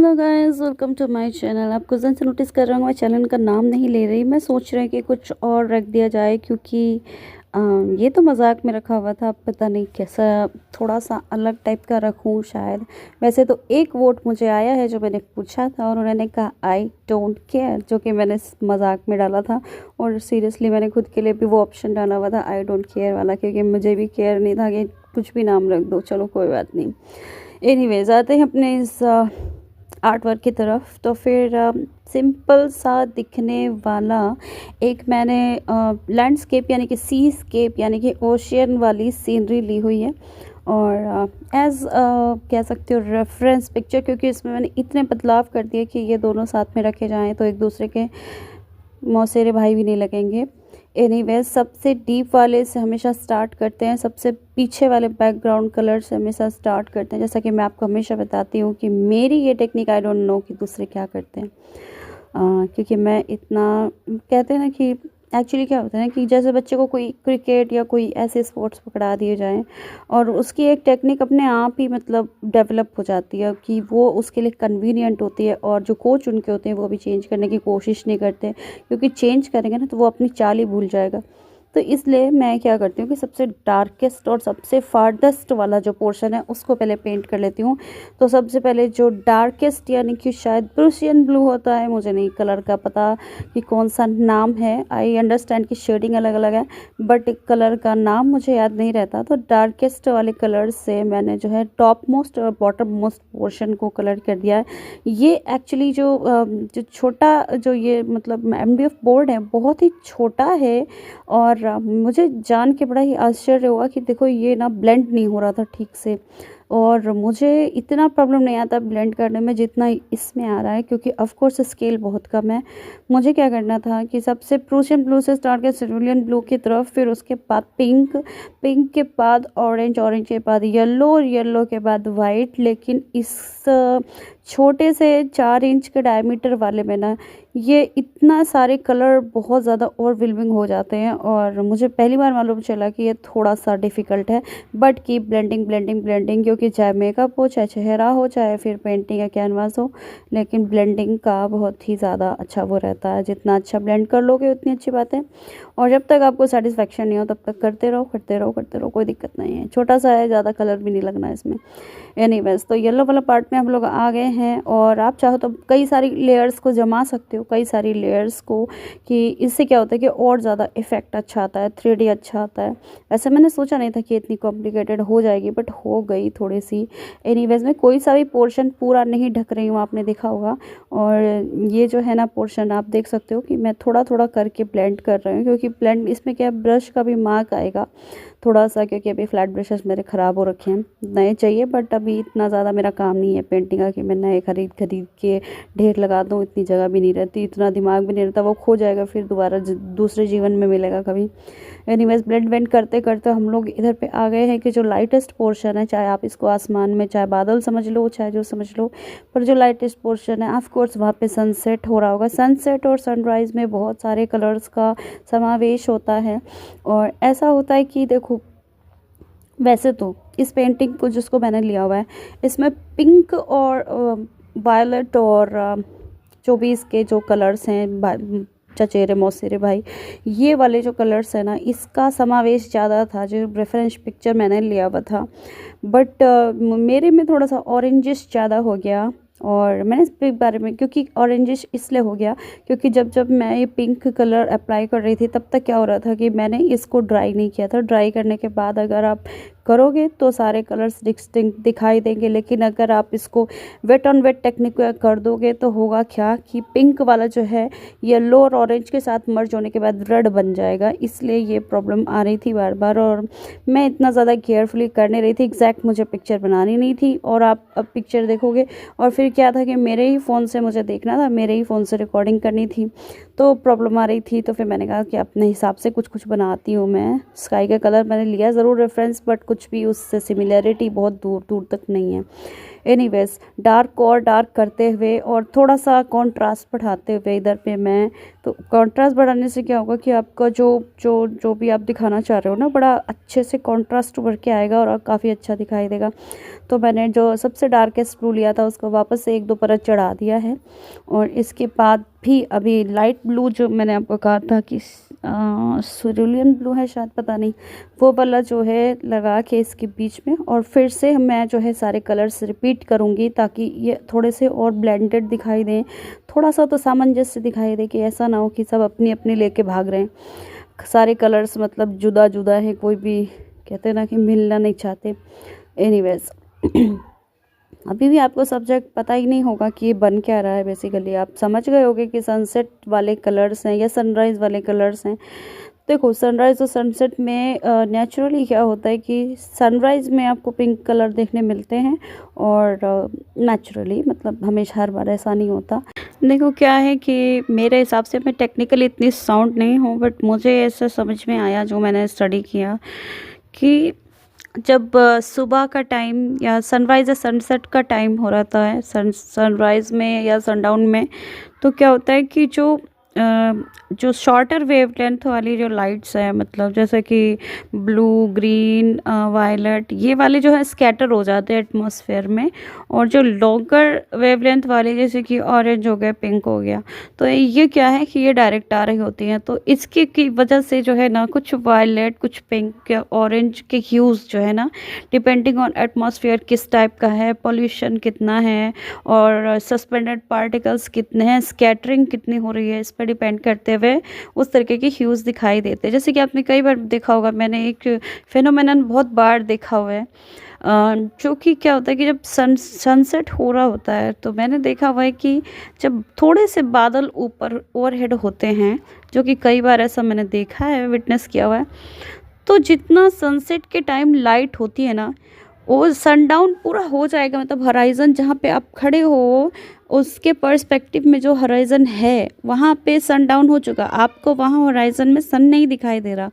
Hello guys, welcome to my channel. आप कुछ दिन से नोटिस कर रहा हूँ मैं चैनल का नाम नहीं ले रही। मैं सोच रही कि कुछ और रख दिया जाए, क्योंकि अ, ये तो मजाक में रखा हुआ था। पता नहीं कैसा थोड़ा सा अलग टाइप का रखूँ शायद। वैसे तो एक वोट मुझे आया है जो मैंने पूछा था और उन्होंने कहा आई डोंट केयर, जो कि मैंने मजाक में डाला था। और सीरियसली मैंने खुद के लिए भी वो ऑप्शन डाला हुआ था, आई डोंट केयर वाला, क्योंकि मुझे भी केयर नहीं था कि कुछ भी नाम रख दो। चलो कोई बात नहीं। एनीवेज, आते हैं अपने इस आर्ट वर्क की तरफ। तो फिर सिंपल सा दिखने वाला एक मैंने लैंडस्केप यानी कि सी स्केप यानी कि ओशियन वाली सीनरी ली हुई है। और एज कह सकते हो रेफरेंस पिक्चर, क्योंकि इसमें मैंने इतने बदलाव कर दिए कि ये दोनों साथ में रखे जाएं तो एक दूसरे के मौसेरे भाई भी नहीं लगेंगे। एनीवेज, सबसे डीप वाले से हमेशा स्टार्ट करते हैं, सबसे पीछे वाले बैकग्राउंड कलर से हमेशा स्टार्ट करते हैं। जैसा कि मैं आपको हमेशा बताती हूँ कि मेरी ये टेक्निक आई डोंट नो कि दूसरे क्या करते हैं। क्योंकि मैं इतना कहते हैं ना कि एक्चुअली क्या होता है ना कि जैसे बच्चे को कोई क्रिकेट या कोई ऐसे स्पोर्ट्स पकड़ा दिए जाएं और उसकी एक टेक्निक अपने आप ही मतलब डेवलप हो जाती है कि वो उसके लिए कन्वीनियंट होती है, और जो कोच उनके होते हैं वो भी चेंज करने की कोशिश नहीं करते, क्योंकि चेंज करेंगे ना तो वो अपनी चाल ही भूल जाएगा। तो इसलिए मैं क्या करती हूँ कि सबसे डार्केस्ट और सबसे फार्देस्ट वाला जो पोर्शन है उसको पहले पेंट कर लेती हूँ। तो सबसे पहले जो डार्केस्ट यानी कि शायद प्रूशियन ब्लू होता है, मुझे नहीं कलर का पता कि कौन सा नाम है। आई अंडरस्टैंड कि शेडिंग अलग अलग है, बट कलर का नाम मुझे याद नहीं रहता। तो डार्केस्ट वाले कलर से मैंने जो है टॉप मोस्ट और बॉटम मोस्ट पोर्शन को कलर कर दिया है। ये एक्चुअली जो छोटा जो ये मतलब MDF बोर्ड है बहुत ही छोटा है, और मुझे जान के बड़ा ही आश्चर्य हुआ कि देखो ये ना ब्लेंड नहीं हो रहा था ठीक से। और मुझे इतना प्रॉब्लम नहीं आता ब्लेंड करने में जितना इसमें आ रहा है, क्योंकि ऑफ कोर्स स्केल बहुत कम है। मुझे क्या करना था कि सबसे प्रूशियन ब्लू से स्टार्ट किया सिरुलियन ब्लू की तरफ, फिर उसके बाद पिंक, पिंक के बाद ऑरेंज, ऑरेंज के बाद येलो और येलो के बाद वाइट। लेकिन इस छोटे से 4 इंच के डायमीटर वाले में ना ये इतना सारे कलर बहुत ज़्यादा ओवरवेलमिंग हो जाते हैं, और मुझे पहली बार मालूम चला कि ये थोड़ा सा डिफ़िकल्ट है। But keep blending blending blending, क्योंकि चाहे मेकअप हो, चाहे चेहरा हो, चाहे फिर पेंटिंग या कैनवास हो, लेकिन ब्लेंडिंग का बहुत ही ज़्यादा अच्छा वो रहता है। जितना अच्छा ब्लेंड कर लोगे उतनी अच्छी बात है। और जब तक आपको सेटिस्फेक्शन नहीं हो तब तक करते रहो करते रहो करते रहो, कोई दिक्कत नहीं है। छोटा सा है, ज़्यादा कलर भी नहीं लगना है इसमें। एनीवेज, तो येलो वाला पार्ट में हम लोग आ गए हैं, और आप चाहो तो कई सारी लेयर्स को जमा सकते हो, कई सारी लेयर्स को, कि इससे क्या होता है कि और ज़्यादा इफेक्ट अच्छा आता है, 3D अच्छा आता है। वैसे मैंने सोचा नहीं था कि इतनी कॉम्प्लिकेटेड हो जाएगी, बट हो गई थोड़ी सी। एनीवेज, मैं कोई सा भी पोर्शन पूरा नहीं ढक रही हूँ, आपने देखा होगा। और ये जो है ना पोर्शन आप देख सकते हो कि मैं थोड़ा थोड़ा करके ब्लेंड कर रही हूँ, क्योंकि ब्लेंड इसमें क्या ब्रश का भी मार्क आएगा थोड़ा सा, क्योंकि अभी फ्लैट ब्रशेस मेरे ख़राब हो रखे हैं, नए चाहिए। बट अभी इतना ज़्यादा मेरा काम नहीं है पेंटिंग का कि मैं नए खरीद खरीद के ढेर लगा दूँ। इतनी जगह भी नहीं रहती, इतना दिमाग भी नहीं रहता, वो खो जाएगा फिर दोबारा दूसरे जीवन में मिलेगा कभी। एनीवेज, ब्लेंड वेंड करते करते हम लोग इधर पे आ गए हैं कि जो लाइटेस्ट पोर्शन है, चाहे आप इसको आसमान में चाहे बादल समझ लो, चाहे जो समझ लो, पर जो लाइटेस्ट पोर्शन है ऑफ कोर्स वहाँ पे सनसेट हो रहा होगा। सनसेट और सनराइज़ में बहुत सारे कलर्स का समावेश होता है। और ऐसा होता है कि देखो, वैसे तो इस पेंटिंग को जिसको मैंने लिया हुआ है इसमें पिंक और वायलेट और जो भी इसके जो कलर्स हैं, चचेरे मौसेरे भाई, ये वाले जो कलर्स हैं ना इसका समावेश ज़्यादा था जो रेफरेंस पिक्चर मैंने लिया हुआ था। बट मेरे में थोड़ा सा ऑरेंजिश ज़्यादा हो गया। और मैंने इस बारे में क्योंकि ऑरेंजिश इसलिए हो गया क्योंकि जब जब मैं ये पिंक कलर अप्लाई कर रही थी तब तक क्या हो रहा था कि मैंने इसको ड्राई नहीं किया था। ड्राई करने के बाद अगर आप करोगे तो सारे कलर्स डिस्टिंक्ट दिखाई देंगे, लेकिन अगर आप इसको वेट ऑन वेट टेक्निक कर दोगे तो होगा क्या कि पिंक वाला जो है येलो और ऑरेंज के साथ मर्ज होने के बाद रेड बन जाएगा। इसलिए ये प्रॉब्लम आ रही थी बार बार, और मैं इतना ज़्यादा केयरफुली करने रही थी। एग्जैक्ट मुझे पिक्चर बनानी नहीं थी, और आप अब पिक्चर देखोगे। और फिर क्या था कि मेरे ही फ़ोन से मुझे देखना था, मेरे ही फ़ोन से रिकॉर्डिंग करनी थी, तो प्रॉब्लम आ रही थी। तो फिर मैंने कहा कि अपने हिसाब से कुछ कुछ बनाती हूँ मैं। स्काई का कलर मैंने लिया ज़रूर रेफरेंस, बट कुछ कुछ भी उससे सिमिलैरिटी बहुत दूर दूर तक नहीं है। एनीवेज, डार्क और डार्क करते हुए और थोड़ा सा कॉन्ट्रास्ट बढ़ाते हुए इधर पे मैं, तो कॉन्ट्रास्ट बढ़ाने से क्या होगा कि आपका जो जो जो भी आप दिखाना चाह रहे हो ना, बड़ा अच्छे से कॉन्ट्रास्ट उभर के आएगा और काफ़ी अच्छा दिखाई देगा। तो मैंने जो सबसे डार्केस्ट ब्लू लिया था उसको वापस से 1-2 परत चढ़ा दिया है। और इसके बाद भी अभी लाइट ब्लू जो मैंने आपको कहा था कि सिरुलियन ब्लू है शायद, पता नहीं, वो वाला जो है लगा के इसके बीच में, और फिर से मैं जो है सारे कलर्स रिपीट करूँगी ताकि ये थोड़े से और ब्लेंडेड दिखाई दें, थोड़ा सा तो सामंजस्य दिखाई दे, कि ऐसा ना हो कि सब अपनी अपनी लेके भाग रहे हैं। सारे कलर्स मतलब जुदा जुदा हैं, कोई भी कहते हैं ना कि मिलना नहीं चाहते। एनीवेज, अभी भी आपको सब्जेक्ट पता ही नहीं होगा कि ये बन क्या रहा है। बेसिकली आप समझ गए होगे कि सनसेट वाले कलर्स हैं या सनराइज़ वाले कलर्स हैं। देखो, सनराइज़ और सनसेट में नेचुरली क्या होता है कि सनराइज़ में आपको पिंक कलर देखने मिलते हैं, और नेचुरली मतलब हमेशा हर बार ऐसा नहीं होता। देखो क्या है कि मेरे हिसाब से, मैं टेक्निकली इतनी साउंड नहीं हूँ, बट मुझे ऐसा समझ में आया जो मैंने स्टडी किया कि जब सुबह का टाइम या सनराइज़ या सनसेट का हो रहता है, सनराइज़ में या सनडाउन में, तो क्या होता है कि जो शॉर्टर वेवलेंथ वाली जो लाइट्स हैं, मतलब जैसे कि ब्लू, ग्रीन, वायलेट, ये वाले जो है स्कैटर हो जाते हैं एटमॉस्फेयर में, और जो लॉन्गर वेवलेंथ वाले जैसे कि ऑरेंज हो गया, पिंक हो गया, तो ये क्या है कि ये डायरेक्ट आ रही होती हैं। तो इसके की वजह से जो है ना, कुछ वायलेट, कुछ पिंक या ऑरेंज के ह्यूज़ जो है ना, डिपेंडिंग ऑन एटमॉस्फेयर किस टाइप का है, पोल्यूशन कितना है, और सस्पेंडेड पार्टिकल्स कितने हैं, स्कैटरिंग कितनी हो रही है, इस पर डिपेंड करते हुए उस तरीके के ह्यूज़ दिखाई देते हैं। जैसे कि आपने कई बार देखा होगा, मैंने एक फिनोमेनन बहुत बार देखा हुआ है, जो कि क्या होता है कि जब सनसेट हो रहा होता है, तो मैंने देखा हुआ है कि जब थोड़े से बादल ऊपर ओवरहेड होते हैं, जो कि कई बार ऐसा मैंने देखा है, विटनेस किया हुआ है, तो जितना सनसेट के टाइम लाइट होती है ना, वो सनडाउन पूरा हो जाएगा, मतलब हराइज़न जहाँ पे आप खड़े हो उसके पर्सपेक्टिव में जो हराइज़न है वहाँ पे सनडाउन हो चुका, आपको वहाँ हराइज़न में सन नहीं दिखाई दे रहा।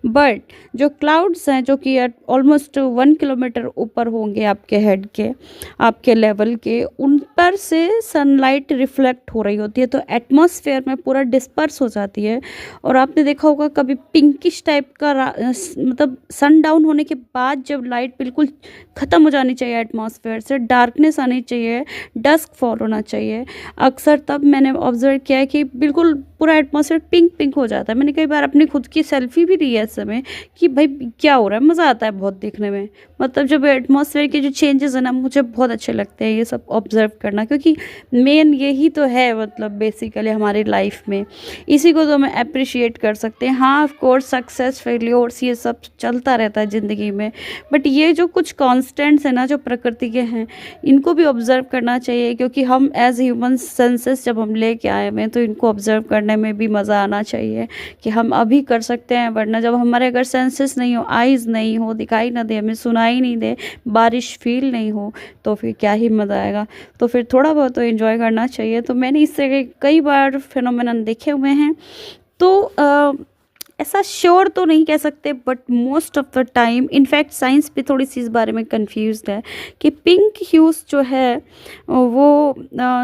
बट जो क्लाउड्स हैं, जो कि ऑलमोस्ट 1 किलोमीटर ऊपर होंगे आपके हेड के, आपके लेवल के, उन पर से सनलाइट रिफ्लेक्ट हो रही होती है, तो एटमॉस्फेयर में पूरा डिस्पर्स हो जाती है। और आपने देखा होगा कभी पिंकिश टाइप का मतलब सन डाउन होने के बाद जब लाइट बिल्कुल ख़त्म हो जानी चाहिए एटमॉस्फेयर से, डार्कनेस आनी चाहिए, डस्क फॉल होना चाहिए, अक्सर तब मैंने ऑब्जर्व किया है कि बिल्कुल पूरा एटमॉस्फेयर पिंक पिंक हो जाता है। मैंने कई बार अपनी खुद की सेल्फी भी ली है इस समय कि भाई क्या हो रहा है, मज़ा आता है बहुत देखने में। मतलब जब एटमॉस्फेयर के जो चेंजेस हैं ना, मुझे बहुत अच्छे लगते हैं ये सब ऑब्जर्व करना, क्योंकि मेन यही तो है मतलब बेसिकली हमारी लाइफ में, इसी को तो हम अप्रिशिएट कर सकते हैं। हाँ, ऑफ कोर्स सक्सेस, फेलियर्स, ये सब चलता रहता है ज़िंदगी में, बट ये जो कुछ कॉन्स्टेंट्स हैं ना जो प्रकृति के हैं, इनको भी ऑब्जर्व करना चाहिए, क्योंकि हम एज ह्यूमन सेंसेस जब हम लेके आए हुए हैं, तो इनको ऑब्जर्व करने में भी मज़ा आना चाहिए कि हम अभी कर सकते हैं। वरना जब हमारे अगर सेंसेस नहीं हो, आइज़ नहीं हो, दिखाई ना दे, हमें सुनाई नहीं दे, बारिश फील नहीं हो, तो फिर क्या ही मज़ा आएगा। तो फिर थोड़ा बहुत तो एंजॉय करना चाहिए। तो मैंने इससे कई बार फिनोमेनन देखे हुए हैं, तो ऐसा श्योर तो नहीं कह सकते, but most of the time, in fact science भी थोड़ी सी इस बारे में कंफ्यूज्ड है कि पिंक ह्यूज़ जो है वो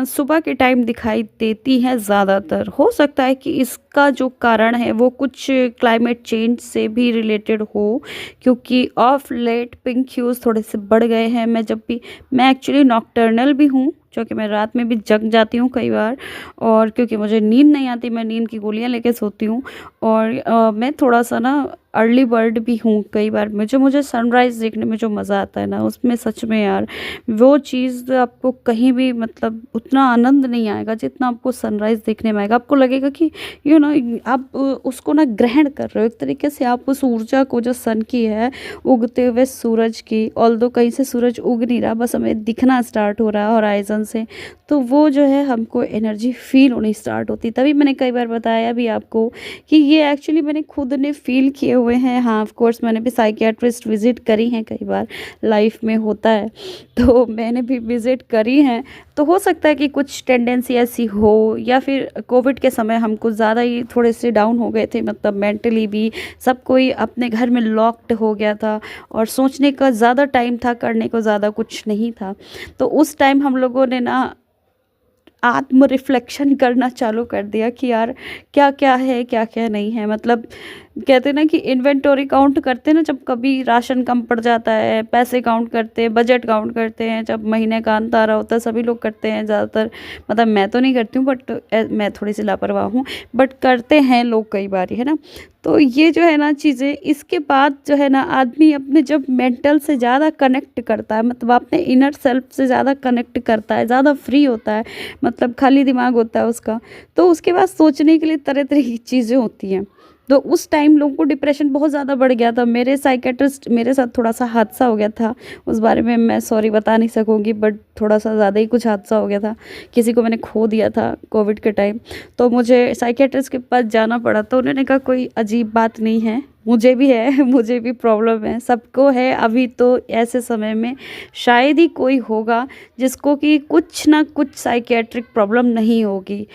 सुबह के टाइम दिखाई देती है ज़्यादातर। हो सकता है कि इसका जो कारण है वो कुछ क्लाइमेट चेंज से भी रिलेटेड हो, क्योंकि ऑफ लेट पिंक ह्यूज़ थोड़े से बढ़ गए हैं। मैं एक्चुअली नॉकटर्नल भी हूँ, जो कि मैं रात में भी जग जाती हूँ कई बार, और क्योंकि मुझे नींद नहीं आती, मैं नींद की गोलियाँ लेके सोती हूँ। और मैं थोड़ा सा ना अर्ली बर्ड भी हूँ। कई बार मुझे सनराइज़ देखने में जो मज़ा आता है ना, उसमें सच में यार वो चीज़ आपको कहीं भी मतलब उतना आनंद नहीं आएगा जितना आपको सनराइज़ देखने में आएगा। आपको लगेगा कि आप उसको ना ग्रहण कर रहे हो एक तरीके से, आप उस ऊर्जा को जो सन की है, उगते हुए सूरज की, ऑल्दो कहीं से सूरज उग नहीं रहा, बस हमें दिखना स्टार्ट हो रहा है हॉराइज़न से, तो वो जो है हमको एनर्जी फील होनी स्टार्ट होती। तभी मैंने कई बार बताया भी आपको कि ये एक्चुअली मैंने खुद ने फील किए हुए हुए हैं। हाँ, ऑफ़ कोर्स मैंने भी साइकियाट्रिस्ट विज़िट करी हैं कई बार, लाइफ़ में होता है, तो मैंने भी विज़िट करी हैं। तो हो सकता है कि कुछ टेंडेंसी ऐसी हो, या फिर कोविड के समय हम कुछ ज़्यादा ही थोड़े से डाउन हो गए थे, मतलब मेंटली भी। सब कोई अपने घर में लॉक्ड हो गया था और सोचने का ज़्यादा टाइम था, करने को ज़्यादा कुछ नहीं था। तो उस टाइम हम लोगों ने ना आत्म रिफ्लेक्शन करना चालू कर दिया कि यार क्या-क्या है, क्या-क्या नहीं है। मतलब कहते हैं ना कि इन्वेंटरी काउंट करते हैं ना, जब कभी राशन कम पड़ जाता है, पैसे काउंट करते हैं, बजट काउंट करते हैं, जब महीने का अंत आ रहा होता है, सभी लोग करते हैं ज़्यादातर। मतलब मैं तो नहीं करती हूँ, बट मैं थोड़ी-सी लापरवाह हूँ, बट करते हैं लोग कई बारी, है ना? तो ये जो है ना चीज़ें, इसके बाद जो है ना आदमी अपने जब मेंटल से ज़्यादा कनेक्ट करता है, मतलब अपने इनर सेल्फ से ज़्यादा कनेक्ट करता है, ज़्यादा फ्री होता है, मतलब खाली दिमाग होता है उसका, तो उसके बाद सोचने के लिए तरह-तरह की चीज़ें होती हैं। तो उस टाइम लोगों को डिप्रेशन बहुत ज़्यादा बढ़ गया था। मेरे साइकियाट्रिस्ट, मेरे साथ थोड़ा-सा हादसा हो गया था, उस बारे में मैं सॉरी बता नहीं सकूँगी, बट थोड़ा-सा ज़्यादा ही कुछ हादसा हो गया था। किसी को मैंने खो दिया था कोविड के टाइम, तो मुझे साइकियाट्रिस्ट के पास जाना पड़ा। तो उन्होंने कहा कोई अजीब बात नहीं है, मुझे भी है, मुझे भी प्रॉब्लम है, सबको है। अभी तो ऐसे समय में शायद ही कोई होगा जिसको कि कुछ ना कुछ साइकियाट्रिक प्रॉब्लम नहीं होगी।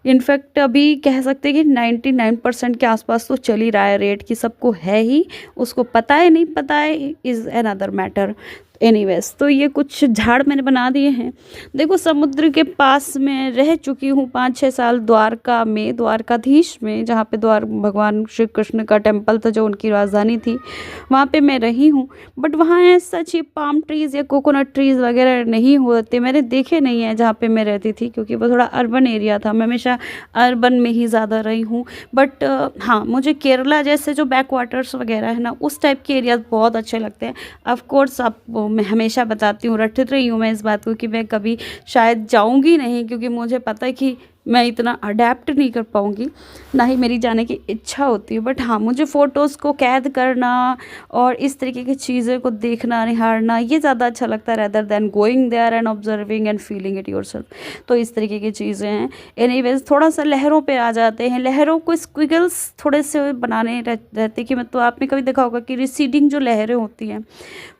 इनफैक्ट अभी कह सकते हैं कि 99% के आसपास तो चल ही रहा है रेट, कि सबको है ही, उसको पता है नहीं पता है इज़ अनदर मैटर। एनीवेज़, तो ये कुछ झाड़ मैंने बना दिए हैं। देखो, समुद्र के पास में रह चुकी हूँ 5-6 साल, द्वारका में, द्वारकाधीश में, जहाँ पे भगवान श्री कृष्ण का टेम्पल था, जो उनकी राजधानी थी, वहाँ पे मैं रही हूँ। बट वहाँ एज़ सच ये पाम ट्रीज़ या कोकोनट ट्रीज़ वगैरह नहीं होते, मैंने देखे नहीं हैं जहाँ पे मैं रहती थी, क्योंकि वो थोड़ा अर्बन एरिया था। मैं हमेशा अर्बन में ही ज़्यादा रही हूँ। बट हाँ, मुझे केरला जैसे जो बैक वाटर्स वगैरह है ना, उस टाइप के एरियाज़ बहुत अच्छे लगते हैं। ऑफ़ कोर्स आपको मैं हमेशा बताती हूँ, रट रही हूँ मैं इस बात को, कि मैं कभी शायद जाऊँगी नहीं, क्योंकि मुझे पता है कि मैं इतना अडैप्ट नहीं कर पाऊँगी, ना ही मेरी जाने की इच्छा होती है। बट हाँ, मुझे फ़ोटोज़ को कैद करना और इस तरीके की चीज़ें को देखना, निहारना, ये ज़्यादा अच्छा लगता है, rather than going there and observing and feeling it yourself. तो इस तरीके की चीज़ें हैं। एनीवेज़, थोड़ा-सा लहरों पे आ जाते हैं। लहरों को स्क्विगल्स थोड़े से बनाने रहते, कि मतलब आपने कभी देखा होगा कि रिसीडिंग जो लहरें होती हैं,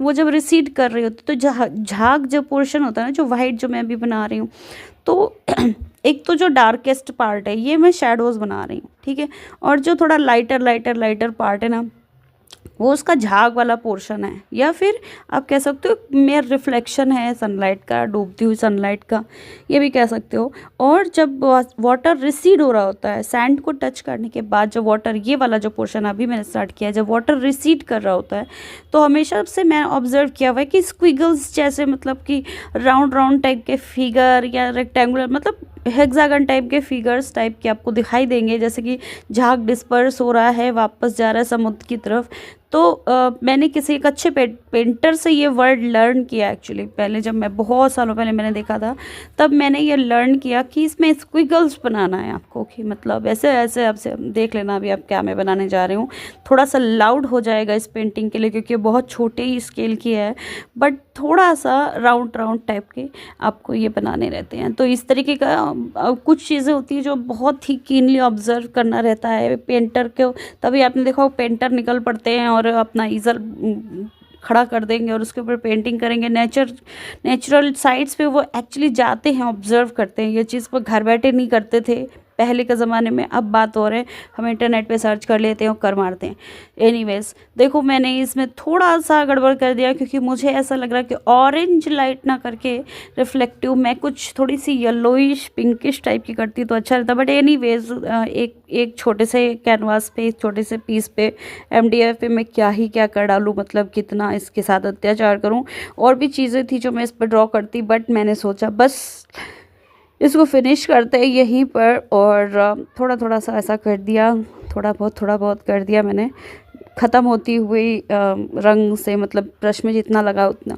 वो जब रिसीड कर रही होती है, तो झाग जो पोर्शन होता है ना, जो वाइट जो मैं अभी बना रही हूँ, तो एक तो जो डार्केस्ट पार्ट है, ये मैं शैडोज़ बना रही हूँ, ठीक है? और जो थोड़ा लाइटर पार्ट है ना, वो उसका झाग वाला पोर्शन है, या फिर आप कह सकते हो मेरा रिफ्लेक्शन है सनलाइट का, डूबती हुई सनलाइट का, ये भी कह सकते हो। और जब वाटर रिसीड हो रहा होता है, सैंड को टच करने के बाद, जब वाटर, ये वाला जो पोर्शन अभी मैंने स्टार्ट किया है, जब वाटर रिसीड कर रहा होता है, तो हमेशा से मैं ऑब्जर्व किया हुआ है कि स्क्विगल्स जैसे, मतलब कि राउंड राउंड टाइप के फिगर, या रेक्टेंगुलर, मतलब हेक्सागन टाइप के फिगर्स टाइप के आपको दिखाई देंगे, जैसे कि झाग डिस्पर्स हो रहा है, वापस जा रहा है समुद्र की तरफ। तो मैंने किसी एक अच्छे पेंटर से ये वर्ड लर्न किया एक्चुअली। पहले जब मैं बहुत सालों पहले मैंने देखा था, तब मैंने ये लर्न किया कि इसमें स्क्विगल्स बनाना है आपको, कि मतलब ऐसे ऐसे, आपसे देख लेना अभी आप क्या मैं बनाने जा रही हूँ। थोड़ा सा लाउड हो जाएगा इस पेंटिंग के लिए, क्योंकि बहुत छोटे ही स्केल की है, बट थोड़ा सा राउंड राउंड टाइप के आपको ये बनाने रहते हैं। तो इस तरीके का कुछ चीज़ें होती हैं जो बहुत ही कीनली ऑब्जर्व करना रहता है पेंटर को। तभी आपने देखा हो पेंटर निकल पड़ते हैं और अपना ईज़ल खड़ा कर देंगे और उसके ऊपर पेंटिंग करेंगे। नेचुरल साइट्स पे वो एक्चुअली जाते हैं, ऑब्जर्व करते हैं। ये चीज़ वो घर बैठे नहीं करते थे पहले के ज़माने में, अब बात हो रहे हैं हम इंटरनेट पे सर्च कर लेते हैं और कर मारते हैं। एनीवेज़, देखो मैंने इसमें थोड़ा सा गड़बड़ कर दिया, क्योंकि मुझे ऐसा लग रहा है कि ऑरेंज लाइट ना करके रिफ्लेक्टिव मैं कुछ थोड़ी सी येलोइश पिंकिश टाइप की करती तो अच्छा रहता। बट एनीवेज़, एक छोटे से कैनवास पे, एक छोटे से पीस पे, एमडीएफ पे मैं क्या कर डालूँ, मतलब कितना इसके साथ अत्याचार करूँ। और भी चीज़ें थी जो मैं इस पर ड्रॉ करती, बट मैंने सोचा बस इसको फिनिश करते हैं यहीं पर। और थोड़ा सा ऐसा कर दिया, थोड़ा बहुत कर दिया मैंने, ख़त्म होती हुई रंग से, मतलब ब्रश में जितना लगा उतना,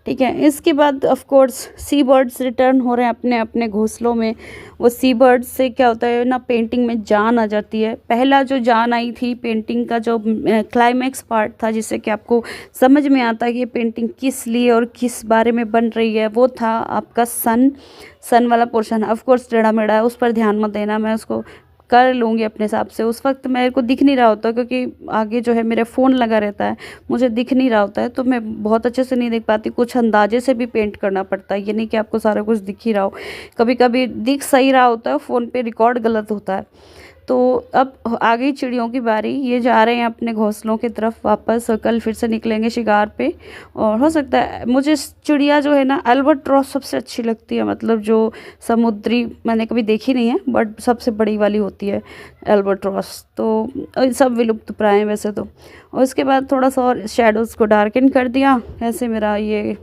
ठीक है। इसके बाद of course sea birds return हो रहे हैं अपने अपने घोंसलों में। वो सी बर्ड्स से क्या होता है ना, पेंटिंग में जान आ जाती है। पहला जो जान आई थी पेंटिंग का, जो क्लाइमैक्स पार्ट था, जिससे कि आपको समझ में आता है कि ये पेंटिंग किस लिए और किस बारे में बन रही है, वो था आपका सन वाला पोर्शन। ऑफ कोर्स टेढ़ा मेढ़ा है, उस पर ध्यान मत देना, मैं उसको कर लूँगी अपने हिसाब से। उस वक़्त मेरे को दिख नहीं रहा होता क्योंकि आगे जो है मेरा फ़ोन लगा रहता है, मुझे दिख नहीं रहा होता है, तो मैं बहुत अच्छे से नहीं देख पाती। कुछ अंदाज़े से भी पेंट करना पड़ता है, ये नहीं कि आपको सारा कुछ दिख ही रहा हो। कभी-कभी दिख सही रहा होता है, फ़ोन पे रिकॉर्ड गलत होता है। तो अब आ गई चिड़ियों की बारी। ये जा रहे हैं अपने घोंसलों की तरफ वापस, और कल फिर से निकलेंगे शिकार पे। और हो सकता है मुझे चिड़िया जो है ना, अल्बाट्रॉस सबसे अच्छी लगती है, मतलब जो समुद्री, मैंने कभी देखी नहीं है बट सबसे बड़ी वाली होती है अल्बाट्रॉस। तो सब विलुप्त प्राय हैं वैसे तो। और उसके बाद थोड़ा सा और शेडोज़ को डार्कन कर दिया, ऐसे मेरा ये